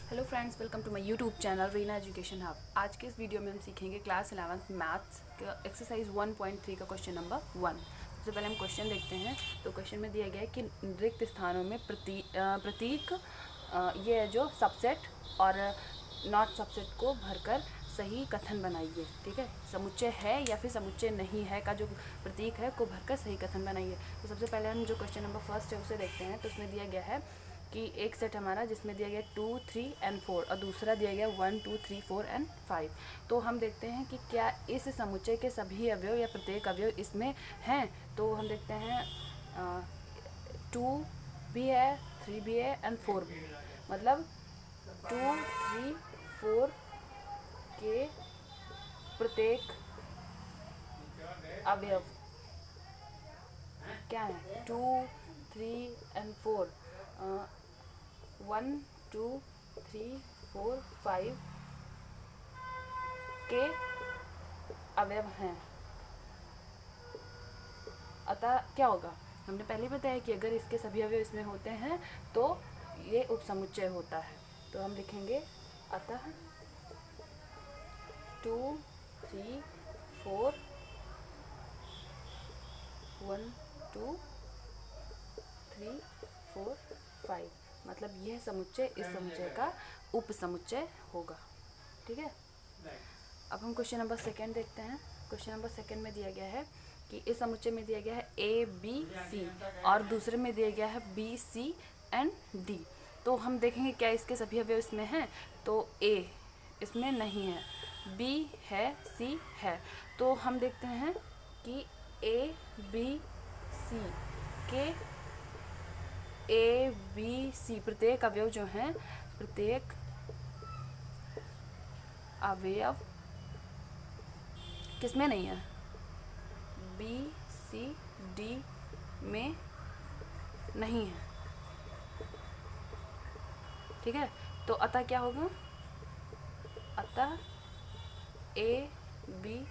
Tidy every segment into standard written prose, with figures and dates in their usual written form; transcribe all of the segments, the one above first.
Hello friends, welcome to my YouTube channel Reena education hub. आज के इस वीडियो में हम सीखेंगे क्लास 11th मैथ्स का एक्सरसाइज 1.3 का क्वेश्चन नंबर 1। सबसे पहले हम क्वेश्चन देखते हैं। तो क्वेश्चन में दिया गया है कि रिक्त स्थानों में प्रतीक ये है जो सबसेट और नॉट सबसेट को भरकर सही कथन बनाइए। ठीक है, समुच्चय है या फिर समुच्चय नहीं है का जो प्रतीक है को भरकर सही कथन बनाइए। तो सबसे पहले हम जो क्वेश्चन नंबर फर्स्ट है उसे देखते हैं। तो उसमें दिया गया है कि एक सेट हमारा जिसमें दिया गया 2, 3 एंड 4 और दूसरा दिया गया 1, 2, 3, 4 एंड 5। तो हम देखते हैं कि क्या इस समुच्चय के सभी अवयव या प्रत्येक अवयव इसमें हैं। तो हम देखते हैं 2 भी है, 3 भी है एंड 4 भी है। मतलब 2, 3, 4 के प्रत्येक अवयव क्या है, 2, 3 एंड 4, 1, 2, 3, 4, 5 के अवयव हैं। अतः क्या होगा, हमने पहले ही बताया कि अगर इसके सभी अवयव इसमें होते हैं तो ये उपसमुच्चय होता है। तो हम लिखेंगे अतः 2, 3, 4, 1, 2, 3, 4, 5, मतलब यह समुच्चय इस समुच्चय का उपसमुच्चय होगा। ठीक है, अब हम क्वेश्चन नंबर सेकेंड देखते हैं। क्वेश्चन नंबर सेकेंड में दिया गया है कि इस समुच्चय में दिया गया है ए बी सी और दूसरे में दिया गया है बी सी एंड डी। तो हम देखेंगे क्या इसके सभी अवयव इसमें हैं। तो ए इसमें नहीं है, बी है, सी है। तो हम देखते हैं कि ए बी सी के ए बी सी प्रत्येक अवयव जो हैं, प्रत्येक अवयव किसमें नहीं है, बी सी डी में नहीं है। ठीक है, तो अतः क्या होगा, अतः A B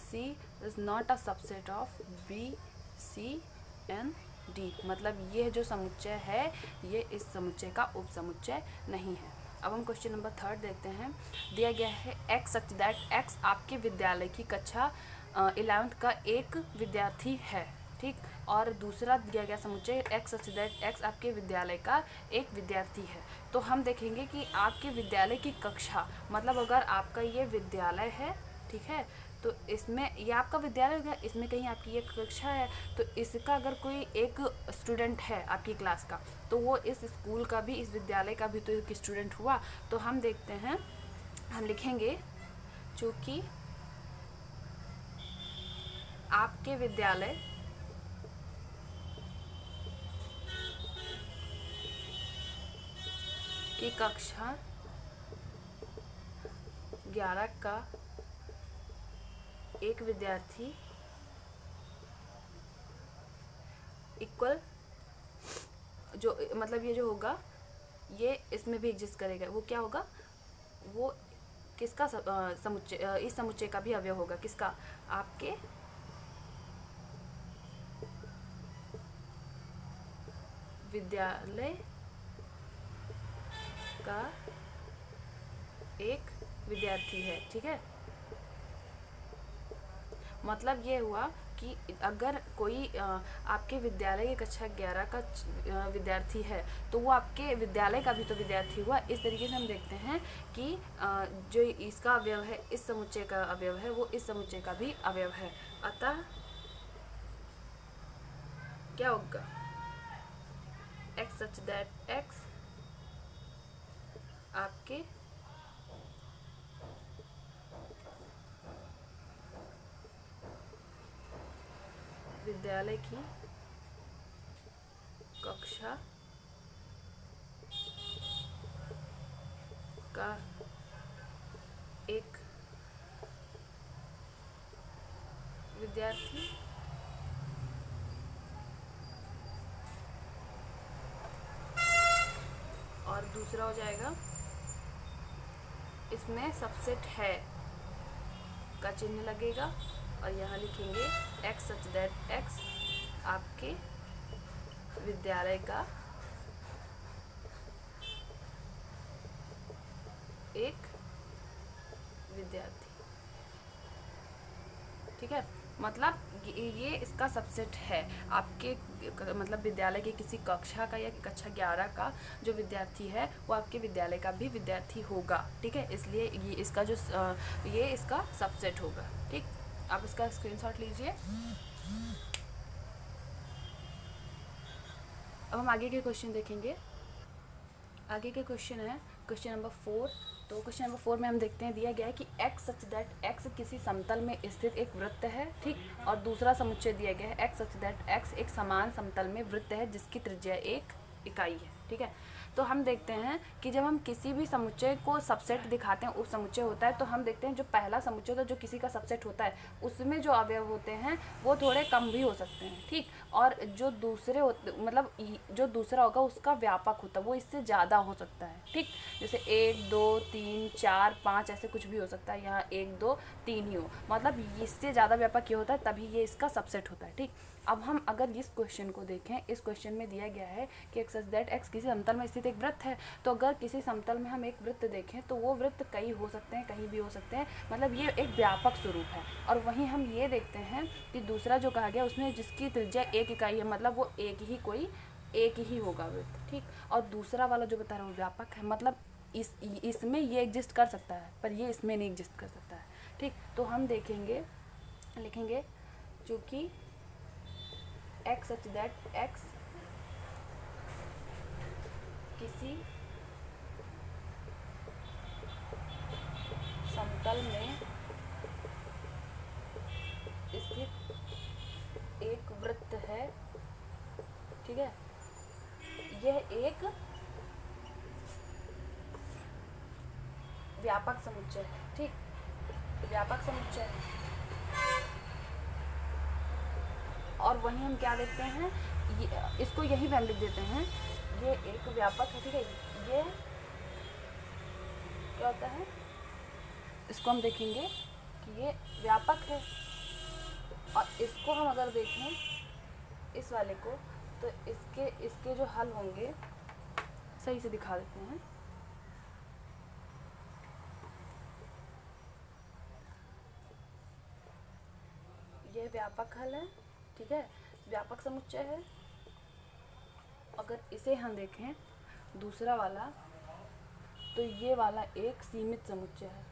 C is not a subset of B C and D. मतलब ये जो समुच्चय है ये इस समुच्चय का उपसमुच्चय नहीं है। अब हम क्वेश्चन नंबर थर्ड देखते हैं। दिया गया है एक्स सच दैट एक्स आपके विद्यालय की कक्षा 11th का एक विद्यार्थी है। ठीक, और दूसरा दिया गया समुच्चय एक्स सच दैट एक्स आपके विद्यालय का एक विद्यार्थी है। तो हम देखेंगे कि आपके विद्यालय की कक्षा, मतलब अगर आपका ये विद्यालय है, ठीक है, तो इसमें ये आपका विद्यालय हो गया, इसमें कहीं आपकी एक कक्षा है, तो इसका अगर कोई एक स्टूडेंट है आपकी क्लास का, तो वो इस स्कूल का भी, इस विद्यालय का भी तो एक स्टूडेंट हुआ। तो हम देखते हैं, हम लिखेंगे चूँकि आपके विद्यालय की कक्षा 11 का एक विद्यार्थी इक्वल, जो मतलब ये जो होगा ये इसमें भी एग्जिस्ट करेगा। वो क्या होगा, वो किसका समुच्चय, इस समुच्चय का भी अवयव होगा। किसका, आपके विद्यालय का एक विद्यार्थी है। ठीक है, मतलब ये हुआ कि अगर कोई आपके विद्यालय की कक्षा 11 का विद्यार्थी है तो वो आपके विद्यालय का भी तो विद्यार्थी हुआ। इस तरीके से हम देखते हैं कि जो इसका अवयव है, इस समुच्चय का अवयव है, वो इस समुच्चय का भी अवयव है। अतः क्या होगा, एक्स सच दैट एक्स आपके विद्यालय की कक्षा का एक विद्यार्थी और दूसरा हो जाएगा, इसमें सबसेट है का चिन्ह लगेगा और यहाँ लिखेंगे एक्स सच दैट एक्स आपके विद्यालय का एक विद्यार्थी। ठीक है, मतलब ये इसका सबसेट है। आपके मतलब विद्यालय के किसी कक्षा का या कक्षा 11 का जो विद्यार्थी है वो आपके विद्यालय का भी विद्यार्थी होगा। ठीक है, इसलिए ये इसका सबसेट होगा। ठीक, आप इसका स्क्रीनशॉट लीजिए। अब हम आगे के क्वेश्चन देखेंगे। आगे के क्वेश्चन है क्वेश्चन नंबर 4। तो क्वेश्चन नंबर 4 में हम देखते हैं, दिया गया है कि x सच दैट x किसी समतल में स्थित एक वृत्त है। ठीक, और दूसरा समुच्चय दिया गया है x सच दैट x एक समान समतल में वृत्त है जिसकी त्रिज्या 1 इकाई है। ठीक है, तो हम देखते हैं कि जब हम किसी भी समुच्चय को सबसेट दिखाते हैं, उप समुच्चय होता है, तो हम देखते हैं जो पहला समुच्चय होता है, जो किसी का सबसेट होता है, उसमें जो अवयव होते हैं वो थोड़े कम भी हो सकते हैं। ठीक, और जो दूसरे होते मतलब जो दूसरा होगा उसका व्यापक होता है, वो इससे ज़्यादा हो सकता है। ठीक, जैसे 1 2 3 4 5 ऐसे कुछ भी हो सकता है, यहाँ 1 2 3 ही हो, मतलब इससे ज़्यादा व्यापक ये होता है, तभी ये इसका सबसेट होता है। ठीक, अब हम अगर इस क्वेश्चन को देखें, इस क्वेश्चन में दिया गया है कि x सच दैट x किसी समतल में स्थित एक वृत्त है। तो अगर किसी समतल में हम एक वृत्त देखें तो वो वृत्त कई हो सकते हैं, कहीं भी हो सकते हैं, मतलब ये एक व्यापक स्वरूप है। और वहीं हम ये देखते हैं कि दूसरा जो कहा गया उसमें जिसकी त्रिज्या 1 इकाई है, मतलब वो एक ही होगा वृत्त। ठीक, और दूसरा वाला जो बता रहा है वो व्यापक है, मतलब इसमें ये एग्जिस्ट कर सकता है पर ये इसमें नहीं एग्जिस्ट कर सकता है। ठीक, तो हम लिखेंगे चूँकि x सच दैट x किसी समतल में स्थित एक वृत्त है। ठीक है, यह एक व्यापक समुच्चय है। ठीक, व्यापक समुच्चय है। और वहीं हम क्या देखते हैं, इसको यही हम लिख देते हैं, ये एक व्यापक है। ठीक है, ये क्या होता है, इसको हम देखेंगे कि ये व्यापक है। और इसको हम अगर देखें इस वाले को, तो इसके जो हल होंगे, सही से दिखा देते हैं। ये व्यापक हल है। ठीक है, व्यापक समुच्चय है। अगर इसे हम देखें दूसरा वाला, तो ये वाला एक सीमित समुच्चय है।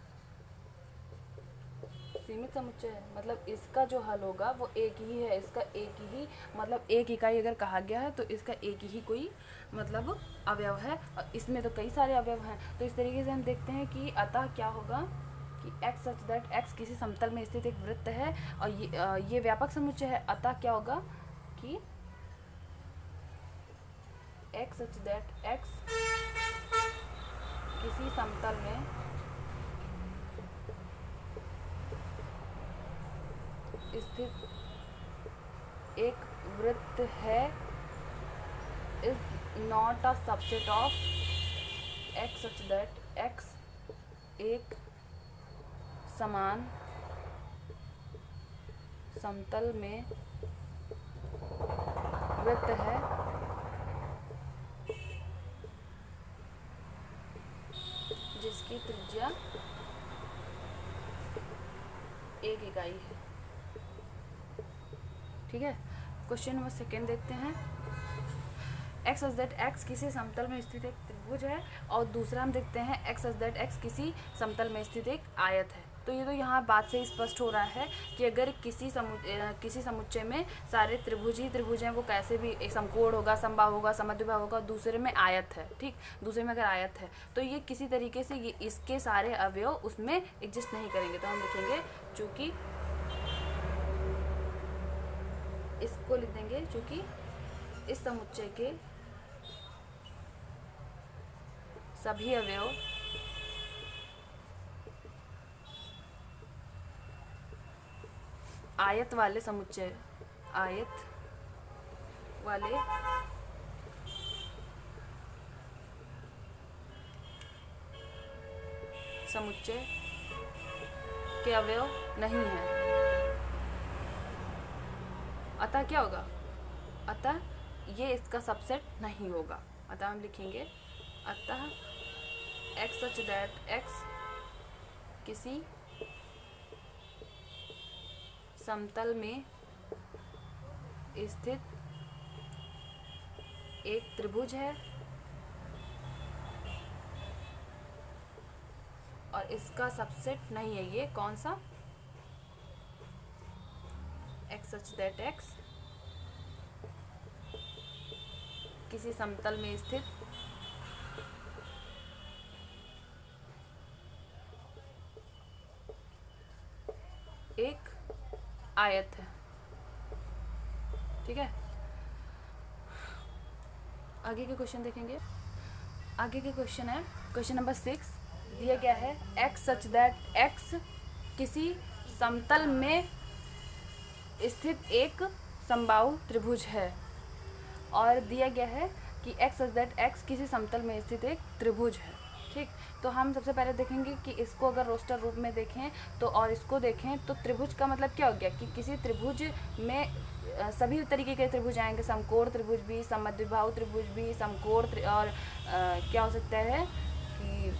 सीमित समुच्चय है मतलब इसका जो हल होगा वो एक ही है, इसका एक ही मतलब 1 इकाई अगर कहा गया है तो इसका एक ही कोई मतलब अवयव है, और इसमें तो कई सारे अवयव हैं। तो इस तरीके से हम देखते हैं कि अतः क्या होगा कि x सच दैट x किसी समतल में स्थित एक वृत्त है, और ये व्यापक समुच्चय है। अतः क्या होगा कि x सच दैट x किसी समतल में स्थित एक वृत्त है is not a subset of x such that x एक समान समतल में वृत्त है जिसकी त्रिज्या 1 इकाई है। ठीक है, क्वेश्चन नंबर 2 देखते हैं। x सच दैट x किसी समतल में स्थित एक त्रिभुज है, और दूसरा हम देखते हैं x सच दैट x किसी समतल में स्थित एक आयत है। तो ये तो यहाँ बात से स्पष्ट हो रहा है कि अगर किसी समुच्चय में सारे त्रिभुज ही त्रिभुज हैं, वो कैसे भी एक समकोण होगा, समबाहु होगा, समद्विबाहु होगा, दूसरे में आयत है। ठीक, दूसरे में अगर आयत है तो ये किसी तरीके से ये इसके सारे अवयव उसमें एग्जिस्ट नहीं करेंगे। तो हम लिखेंगे चूँकि, इसको लिख देंगे चूँकि इस समुच्चय के सभी अवयव आयत वाले समुच्चय के अवयव नहीं है। अतः क्या होगा, अतः ये इसका सबसेट नहीं होगा। अतः हम लिखेंगे अतः एक्स सच दैट एक्स किसी समतल में स्थित एक त्रिभुज है और इसका सबसेट नहीं है। ये कौन सा? एक्स सच दैट एक्स किसी समतल में स्थित एक आयत है। ठीक है, आगे के क्वेश्चन देखेंगे। आगे के क्वेश्चन है क्वेश्चन नंबर 6। दिया गया है एक्स सच दैट एक्स किसी समतल में स्थित एक समबाहु त्रिभुज है और दिया गया है कि एक्स सच दैट एक्स किसी समतल में स्थित एक त्रिभुज है। ठीक, तो हम सबसे पहले देखेंगे कि इसको अगर रोस्टर रूप में देखें तो और इसको देखें तो त्रिभुज का मतलब क्या हो गया कि किसी त्रिभुज में सभी तरीके के त्रिभुज आएंगे। समकोण त्रिभुज भी, समद्विबाहु त्रिभुज भी, समकोण और क्या हो सकता है कि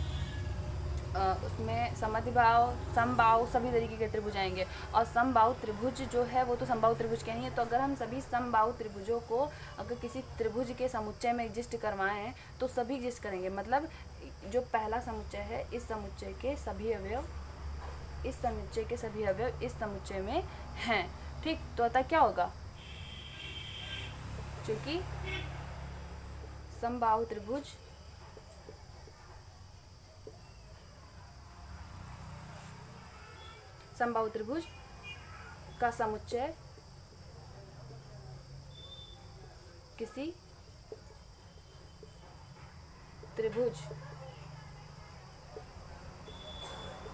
उसमें समद्विबाहु, समबाहु, सभी तरीके के त्रिभुज आएंगे। और समबाहु त्रिभुज जो है वो तो समबाहु त्रिभुज के ही है। तो अगर हम सभी समबाहु त्रिभुजों को अगर किसी त्रिभुज के समुच्चय में एग्जिस्ट करवाएं तो सभी एग्जिस्ट करेंगे। मतलब जो पहला समुच्चय है, इस समुच्चय के सभी अवयव, इस समुच्चय के सभी अवयव इस समुच्चय में हैं। ठीक, तो अतः क्या होगा? क्योंकि समबाहु त्रिभुज समबाहु त्रिभुज का समुच्चय किसी त्रिभुज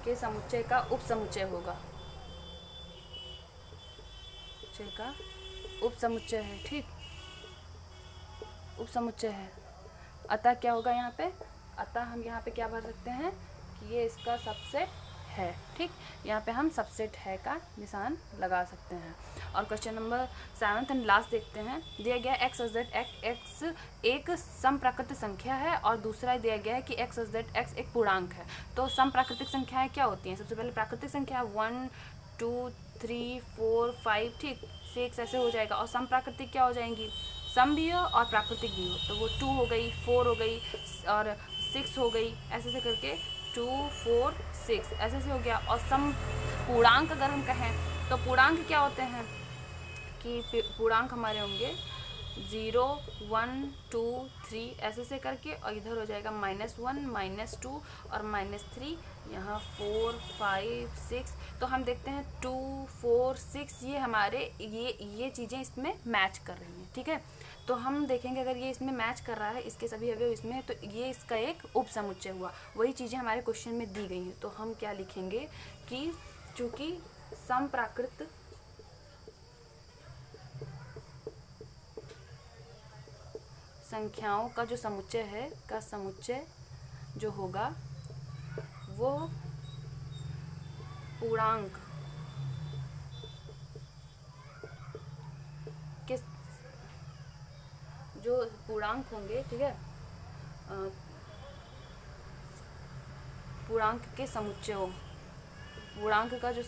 के समुच्चय का उपसमुच्चय होगा। का उपसमुच्चय है। ठीक, उपसमुच्चय है। अतः क्या होगा यहाँ पे? अतः हम यहाँ पे क्या भर सकते हैं कि ये इसका सबसेट है। ठीक, यहाँ पे हम सबसेट है का निशान लगा सकते हैं। और क्वेश्चन नंबर 7 एंड लास्ट देखते हैं। दिया गया एक्स सच दैट एक्स एक समप्राकृतिक संख्या है और दूसरा दिया गया है कि एक्स सच दैट एक्स एक पूर्णांक है। तो समप्राकृतिक संख्याएं क्या होती हैं? सबसे पहले प्राकृतिक संख्या 1 2 3 4 5, ठीक, 6 ऐसे हो जाएगा। और समप्राकृतिक क्या हो जाएंगी? सम भी हो और प्राकृतिक भी हो। तो वो 2 हो गई, 4 हो गई और 6 हो गई, ऐसे से करके 2 4 6 ऐसे से हो गया। और सम पूर्णांक अगर हम कहें तो पूर्णांक क्या होते हैं कि पूर्णांक हमारे होंगे 0 1 2 3 ऐसे से करके, और इधर हो जाएगा -1 -2 और -3, यहाँ 4 5 6। तो हम देखते हैं 2 4 6 ये हमारे ये चीज़ें इसमें मैच कर रही हैं। ठीक है, तो हम देखेंगे अगर ये इसमें मैच कर रहा है, इसके सभी अवयव इसमें, तो ये इसका एक उपसमुच्चय हुआ। वही चीज़ें हमारे क्वेश्चन में दी गई हैं। तो हम क्या लिखेंगे कि चूँकि समप्राकृत संख्याओं का जो समुच्चय है का समुच्चय जो होगा वो पूर्णांक के जो पूर्णांक होंगे, ठीक है, पूर्णांक के समुच्चयों, पूर्णांक का जो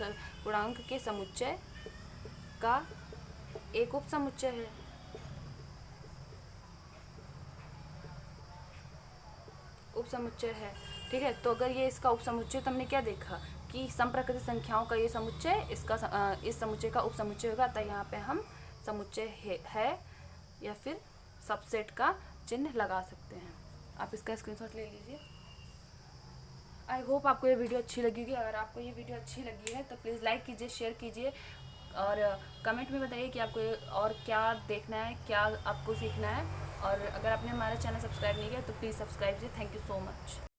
पूर्णांक के समुच्चय का एक उपसमुच्चय है। उपसमुच्चय है। ठीक है, तो अगर ये इसका उपसमुच्चय, तो हमने क्या देखा कि समप्राकृतिक संख्याओं का ये समुच्चय इसका इस समुच्चय का उपसमुच्चय होगा। तो यहाँ पे हम समुच्चय है या फिर सबसेट का चिन्ह लगा सकते हैं। आप इसका स्क्रीनशॉट ले लीजिए। आई होप आपको ये वीडियो अच्छी लगी होगी। अगर आपको ये वीडियो अच्छी लगी है तो प्लीज़ लाइक कीजिए, शेयर कीजिए और कमेंट में बताइए कि आपको और क्या देखना है, क्या आपको सीखना है। और अगर आपने हमारा चैनल सब्सक्राइब नहीं किया तो प्लीज़ सब्सक्राइब कीजिए। Thank you so much.